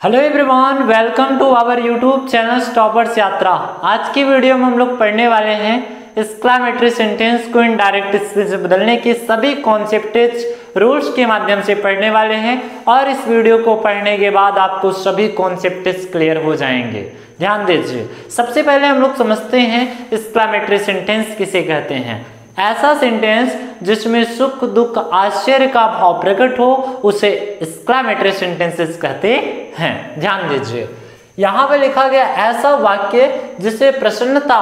Hello everyone, welcome to our YouTube channel toppers Yatra. आज की video में हम लोग पढ़ने वाले हैं एक्सक्लेमेटरी सेंटेंस को इनडायरेक्ट स्पीच में बदलने के सभी कॉन्सेप्ट्स रूल्स के माध्यम से पढ़ने वाले हैं और इस वीडियो को पढ़ने के बाद आपको सभी कॉन्सेप्ट्स क्लियर हो जाएंगे। ध्यान दीजिए। सबसे पहले हम लोग समझते हैं एक्सक्लेमेटरी सेंटेंस किसे कहते हैं। ऐसा सेंटेंस जिसमें सुख दुख आश्चर्य का भाव प्रकट हो उसे एक्सक्लेमेटरी सेंटेंसेस कहते हैं। ध्यान दीजिए, यहाँ पे लिखा गया ऐसा वाक्य जिसे प्रसन्नता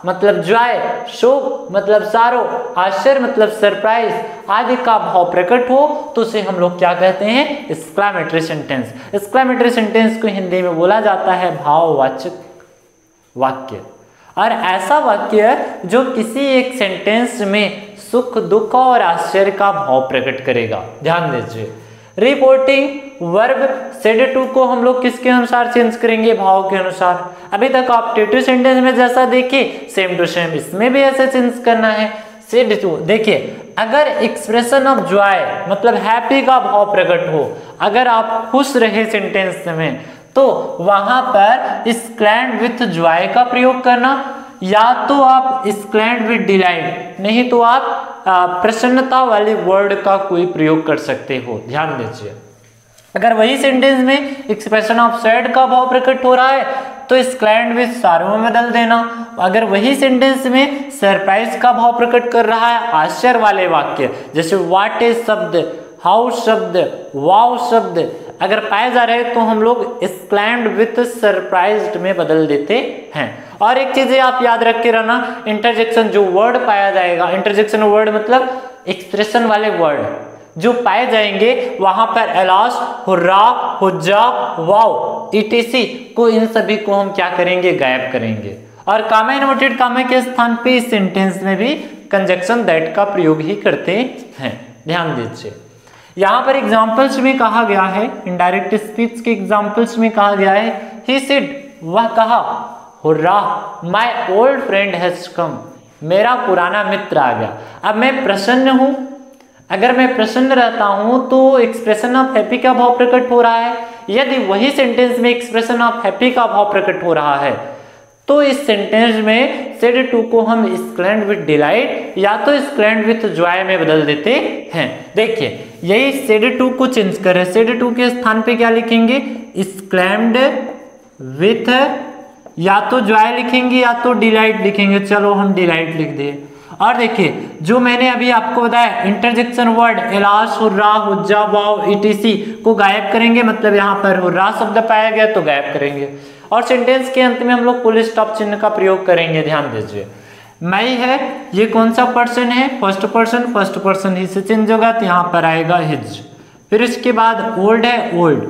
मतलब जॉय, शोक मतलब सारो, आश्चर्य मतलब सरप्राइज आदि का भाव प्रकट हो तो उसे हम लोग क्या कहते हैं, एक्सक्लेमेटरी सेंटेंस। एक्सक्लेमेटरी सेंटेंस को हिंदी में बोला जाता है भाववाचक वाक्य। और ऐसा वाक्य जो किसी एक सेंटेंस में सुख दुख और आश्चर्य का भाव प्रकट करेगा। ध्यान दीजिए। रिपोर्टिंग वर्ब सेड टू को हम लोग किसके अनुसार चेंज करेंगे, भाव के अनुसार। अभी तक आप टेटिव सेंटेंस में जैसा देखे सेम टू सेम इसमें भी ऐसे चेंज करना है। सेड टू देखिए, अगर एक्सप्रेशन ऑफ जॉय मतलब हैप्पी का भाव प्रकट हो, अगर आप खुश रहे सेंटेंस में तो वहां पर एक्सक्लेम्ड विथ जॉय का प्रयोग करना, या तो आप एक्सक्लेम्ड विथ डिलाइट, नहीं तो आप प्रसन्नता वाले वर्ड का कोई प्रयोग कर सकते हो। ध्यान दीजिए। अगर वही सेंटेंस में एक्सप्रेशन ऑफ सैड का भाव प्रकट हो रहा है तो एक्सक्लेम्ड विथ सारो में बदल देना। अगर वही सेंटेंस में सरप्राइज का भाव प्रकट कर रहा है, आश्चर्य वाले वाक्य जैसे व्हाट इज शब्द, हाउ शब्द, वाव शब्द अगर पाए जा रहे हैं तो हम लोग एक्सक्लेम्ड विथ सरप्राइज्ड में बदल देते हैं। और एक चीज आप याद रख के रहना, इंटरजेक्शन जो वर्ड पाया जाएगा, इंटरजेक्शन वर्ड मतलब एक्सप्रेशन वाले वर्ड जो पाए जाएंगे वहां पर एलास, हुर्रा, हुज्जा, वाव इटीसी को, इन सभी को हम क्या करेंगे, गायब करेंगे। और कामा इन्वर्टेड कामा के स्थान पे इस सेंटेंस में भी कंजक्शन दैट का प्रयोग ही करते हैं। ध्यान दीजिए। यहाँ पर एग्जाम्पल्स में कहा गया है, इनडायरेक्ट स्पीच के एग्जाम्पल्स में कहा गया है, ही सेड वह कहा, hurrah my old friend has come मेरा पुराना मित्र आ गया। अब मैं प्रसन्न हूं, अगर मैं प्रसन्न रहता हूं तो एक्सप्रेशन ऑफ हैप्पी का भाव प्रकट हो रहा है। यदि वही सेंटेंस में एक्सप्रेशन ऑफ हैप्पी का भाव प्रकट हो रहा है तो इस सेंटेंस में सेड टू को हम एक्सक्लेम्ड विथ डिलाइट या तो एक्सक्लेम्ड विथ जॉय में बदल देते हैं। देखिए, यही सेड टू को चेंज करें, सेड टू के स्थान पे क्या लिखेंगे, एक्सक्लेम्ड विथ या तो जॉय लिखेंगे या तो डिलाइट लिखेंगे। चलो हम डिलाइट लिख दिए। और देखिए, जो मैंने अभी आपको बताया इंटरजेक्शन वर्ड एलास, हुर्रा, हुज्जा, वाव इटीसी को गायब करेंगे, मतलब यहाँ पर हुर्रा शब्द पाया गया तो गायब करेंगे। और सेंटेंस के अंत में हम लोग फुल स्टॉप चिन्ह का प्रयोग करेंगे। ध्यान दीजिए। मैं है, ये कौन सा पर्सन है, फर्स्ट पर्सन ही से चेंज होगा तो यहाँ पर आएगा हिज। फिर इसके बाद ओल्ड है, ओल्ड,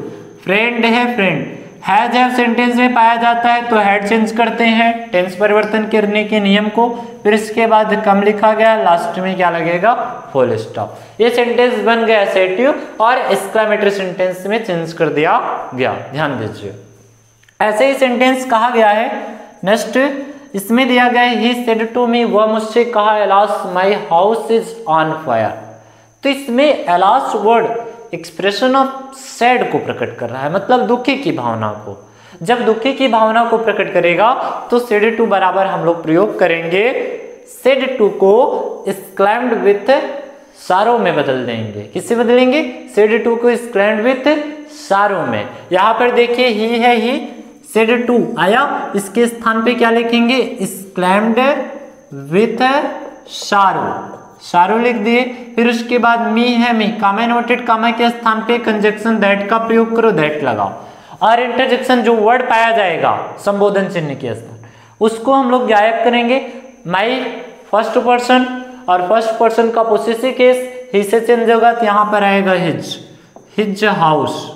फ्रेंड है, फ्रेंड, हैज है सेंटेंस में पाया जाता है तो हैड चेंज करते हैं टेंस परिवर्तन करने के नियम को। फिर इसके बाद कम लिखा गया, लास्ट में क्या लगेगा, फुल स्टॉप। ये सेंटेंस बन गया एसेटिव और एक्सक्लेमेटरी सेंटेंस में चेंज कर दिया गया। ध्यान दीजिए। ऐसे ही सेंटेंस कहा गया है नेक्स्ट, इसमें दिया गया है ही सेड टू मी, वह मुझसे कहा alas my house is on fire. तो इसमें alas word expression of sad को प्रकट कर रहा है, मतलब दुखी की भावना को। जब दुखी की भावना को प्रकट करेगा तो सेड टू बराबर हम लोग प्रयोग करेंगे, सेड टू को एक्सक्लेम्ड विथ सारो में बदल देंगे। किससे बदलेंगे, सेड टू को एक्सक्लेम्ड विथ सारो में। यहाँ पर देखिए ही है, ही सेड टू आया, इसके स्थान पे क्या लिखेंगे, एक्सक्लेम्ड विथ सारो, सारो लिख दिए। फिर उसके बाद मी है, मी, कामा इन्वर्टेड कामा के स्थान पे कंजक्शन दैट का प्रयोग करो, दैट लगाओ। और इंटरजेक्शन जो वर्ड पाया जाएगा संबोधन चिन्ह के स्थान, उसको हम लोग गायब करेंगे। माई फर्स्ट पर्सन, और फर्स्ट पर्सन का पोसेसिव केस ही से चेंज होगा तो यहाँ पर आएगा हिज, हिज हाउस।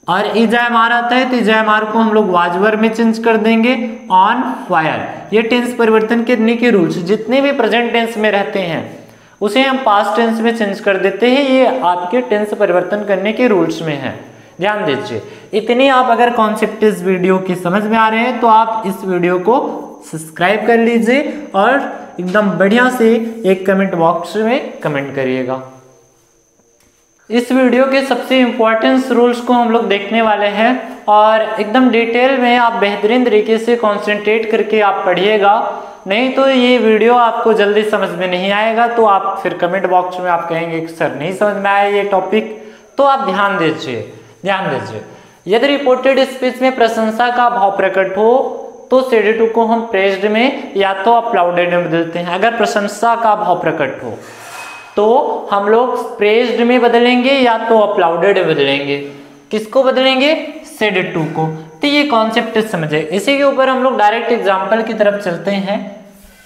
और इजामार आता है तो इजामार को हम लोग वाजवर में चेंज कर देंगे ऑन फायर। ये टेंस परिवर्तन करने के रूल्स जितने भी प्रेजेंट टेंस में रहते हैं उसे हम पास्ट टेंस में चेंज कर देते हैं। ये आपके टेंस परिवर्तन करने के रूल्स में है। ध्यान दीजिए। इतनी आप अगर कॉन्सेप्ट इस वीडियो की समझ में आ रहे हैं तो आप इस वीडियो को सब्सक्राइब कर लीजिए और एकदम बढ़िया से एक कमेंट बॉक्स में कमेंट करिएगा। इस वीडियो के सबसे इम्पोर्टेंट रूल्स को हम लोग देखने वाले हैं और एकदम डिटेल में आप बेहतरीन तरीके से कंसंट्रेट करके आप पढ़िएगा, नहीं तो ये वीडियो आपको जल्दी समझ में नहीं आएगा। तो आप फिर कमेंट बॉक्स में आप कहेंगे कि सर नहीं समझ में आया ये टॉपिक, तो आप ध्यान दीजिए। यदि रिपोर्टेड स्पीच में प्रशंसा का भाव प्रकट हो तो CD2 को हम प्रेज्ड में या तो अपलाउडेड में बदलते हैं। अगर प्रशंसा का भाव प्रकट हो तो हम लोग प्रेज्ड में बदलेंगे या तो अपलाउडेड में बदलेंगे। किसको बदलेंगे? CD2 को। तो ये कॉन्सेप्ट समझे। इसी के ऊपर हम लोग डायरेक्ट एग्जाम्पल की तरफ चलते हैं।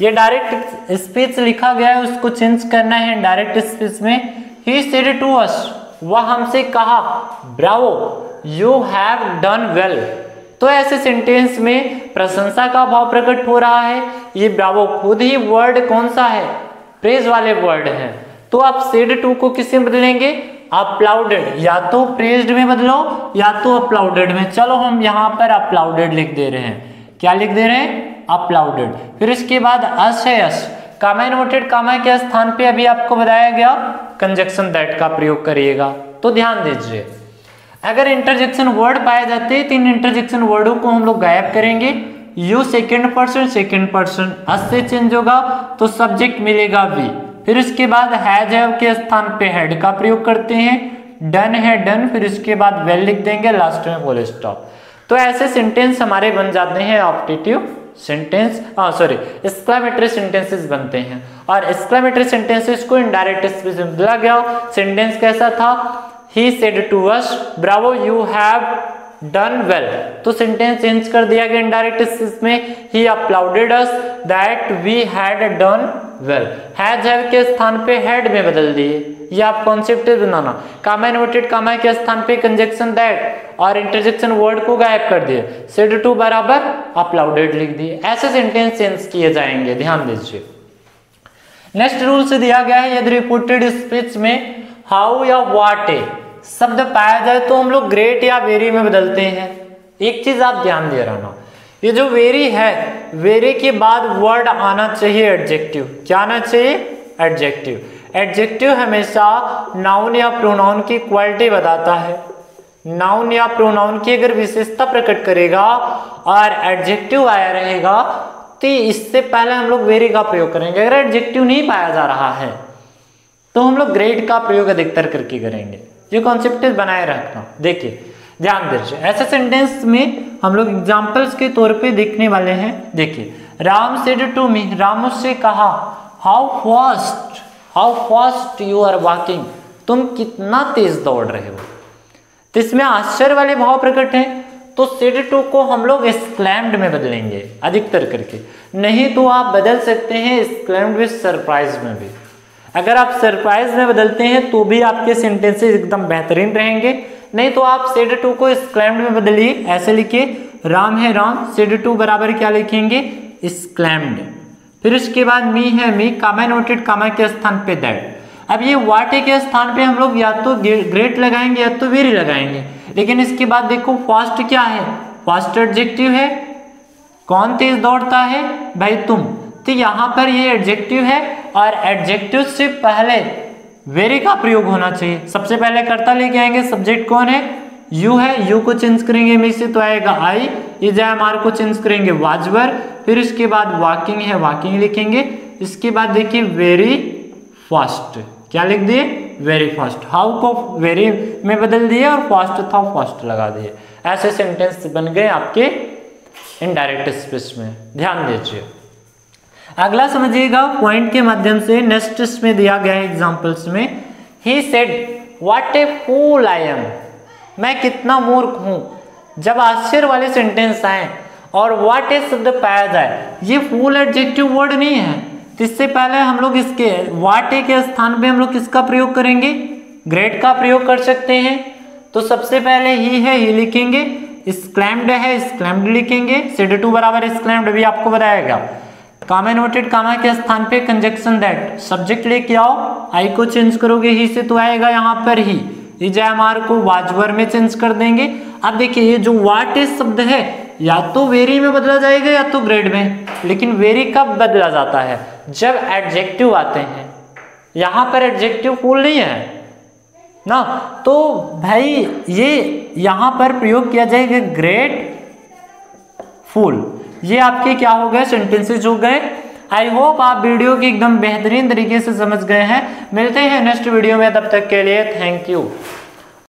ये डायरेक्ट स्पीच लिखा गया है, उसको चेंज करना है डायरेक्ट स्पीच में। ही सेड टू अस, वह हमसे कहा, Bravo you have done well. तो ऐसे सेंटेंस में प्रशंसा का भाव प्रकट हो रहा है। ये ब्रावो खुद ही वर्ड कौन सा है? प्रेज वाले वर्ड है। तो आप सेड2 को किससे बदलेंगे? अपलाउडेड, या तो प्रेज्ड में बदलो या तो अपलाउडेड में। चलो हम यहाँ पर अपलाउडेड लिख दे रहे हैं। क्या लिख दे रहे हैं? अपलाउडेड। फिर इसके बाद अस है, अस कामा इन्वर्टेड कामा के स्थान पे अभी आपको बताया गया कंजक्शन दैट का प्रयोग करिएगा। तो ध्यान दीजिए, अगर इंटरजेक्शन वर्ड पाए जाते हैं तो इन इंटरजेक्शन वर्डों को हम लोग गायब करेंगे। यू सेकेंड पर्सन अस से चेंज होगा तो सब्जेक्ट मिलेगा वी। फिर इसके बाद हैज के स्थान पे हैड का प्रयोग करते हैं। डन है डन, फिर इसके बाद वेल लिख देंगे, लास्ट में फुल स्टॉप। तो ऐसे सेंटेंस हमारे बन जाते हैं ऑप्टेटिव सेंटेंस, एक्सक्लेमेटरी सेंटेंसेस बनते हैं। और एक्सक्लेमेटरी सेंटेंसेस को इनडायरेक्ट स्पीच में बदला गया। सेंटेंस कैसा था? He said to us, bravo you have done well. तो सेंटेंस चेंज कर दिया गया इनडायरेक्ट स्पीच में। He applauded us that we had done well. Has have के स्थान पे हैड में बदल दिए। ये आप कॉन्सेप्ट बनाना। कामा इन्वर्टेड कामा के स्थान पे कंजक्शन दैट और इंटरजेक्शन वर्ड को गायब कर दिए। सेड टू बराबर अपलाउडेड लिख दिए। ऐसे सेंटेंस चेंज किए जाएंगे, ध्यान दीजिए। नेक्स्ट रूल से दिया गया है, यदि रिपोर्टेड स्पीच में हाउ या व्हाट ए शब्द पाया जाए तो हम लोग ग्रेट या वेरी में बदलते हैं। एक चीज आप ध्यान दे रहना, ये जो वेरी है, वेरी के बाद वर्ड आना चाहिए एडजेक्टिव। क्या आना चाहिए? एडजेक्टिव। एडजेक्टिव हमेशा नाउन या प्रोनाउन की क्वालिटी बताता है। नाउन या प्रोनाउन की अगर विशेषता प्रकट करेगा और एडजेक्टिव आया रहेगा तो इससे पहले हम लोग वेरी का प्रयोग करेंगे। अगर एडजेक्टिव नहीं पाया जा रहा है तो हम लोग ग्रेट का प्रयोग अधिकतर करके करेंगे। ये कॉन्सेप्ट बनाए रखना। देखिए ध्यान दीजिए, ऐसे सेंटेंस में हम लोग एग्जांपल्स के तौर पे देखने वाले हैं। देखिए, Ram said to me, Ram मुझसे कहा, how fast you are walking, तुम कितना तेज दौड़ रहे हो। तो इसमें आश्चर्य वाले भाव प्रकट हैं, तो सेड टू को हम लोग एक्सक्लेम्ड में बदलेंगे अधिकतर करके। नहीं तो आप बदल सकते हैं एक्सक्लेम्ड विद सरप्राइज में भी। अगर आप सरप्राइज में बदलते हैं तो भी आपके सेंटेंसेस एकदम बेहतरीन रहेंगे। नहीं तो आप सेड टू को एक्सक्लेम्ड में बदलिए। ऐसे लिखिए, राम है राम, सेड टू बराबर क्या लिखेंगे? एक्सक्लेम्ड। फिर इसके बाद मी है मी, कामा इन्वर्टेड कामा के स्थान पे दैट। अब ये व्हाट के स्थान पे हम लोग या तो ग्रेट लगाएंगे या तो वेरी लगाएंगे। लेकिन इसके बाद देखो फास्ट क्या है? फास्ट एडजेक्टिव है। कौन तेज दौड़ता है? भाई तुम। तो यहाँ पर ये एडजेक्टिव है और एडजेक्टिव से पहले वेरी का प्रयोग होना चाहिए। सबसे पहले कर्ता लेके आएंगे, सब्जेक्ट कौन है? यू है, यू को चेंज करेंगे मी से तो आएगा आई। इजामार को चेंज करेंगे वाजवर। फिर इसके बाद वॉकिंग है, वॉकिंग लिखेंगे। इसके बाद देखिए वेरी फास्ट, क्या लिख दिए? Very fast. हाउ को वेरी में बदल दिए और फास्ट था फास्ट लगा दिए। ऐसे सेंटेंस बन गए आपके इनडायरेक्ट स्पीच में। ध्यान दीजिए, अगला समझिएगा पॉइंट के माध्यम से। नेक्स्ट इसमें दिया गया है एग्जांपल्स में, he said what a fool I am, मैं कितना मूर्ख हूं। जब आश्चर्य वाले सेंटेंस आए और व्हाट ए शब्द पाया जाए, ये फूल एडजेक्टिव वर्ड नहीं है, तो इससे पहले हम लोग इसके व्हाट ए के स्थान पे हम लोग किसका प्रयोग करेंगे? ग्रेट का प्रयोग कर सकते हैं। तो सबसे पहले ही है, ही लिखेंगे। एक्सक्लेम्ड है, एक्सक्लेम्ड लिखेंगे। सेड टू बराबर एक्सक्लेम्ड भी आपको बताएगा। कामा इन्वर्टेड कामा के स्थान पे कंजक्शन दैट, सब्जेक्ट लेके आओ, आई को चेंज करोगे ही से तो आएगा यहाँ पर ही। इजामार को वाजवर में चेंज कर देंगे। अब देखिए, ये जो व्हाट इज शब्द है या तो वेरी में बदला जाएगा या तो ग्रेड में। लेकिन वेरी कब बदला जाता है? जब एडजेक्टिव आते हैं। यहाँ पर एडजेक्टिव फूल नहीं है, ना। तो भाई ये यहाँ पर प्रयोग किया जाएगा ग्रेट फुल। ये आपके क्या हो गए, सेंटेंसेस हो गए। आई होप आप वीडियो की एकदम बेहतरीन तरीके से समझ गए हैं। मिलते हैं नेक्स्ट वीडियो में, तब तक के लिए थैंक यू।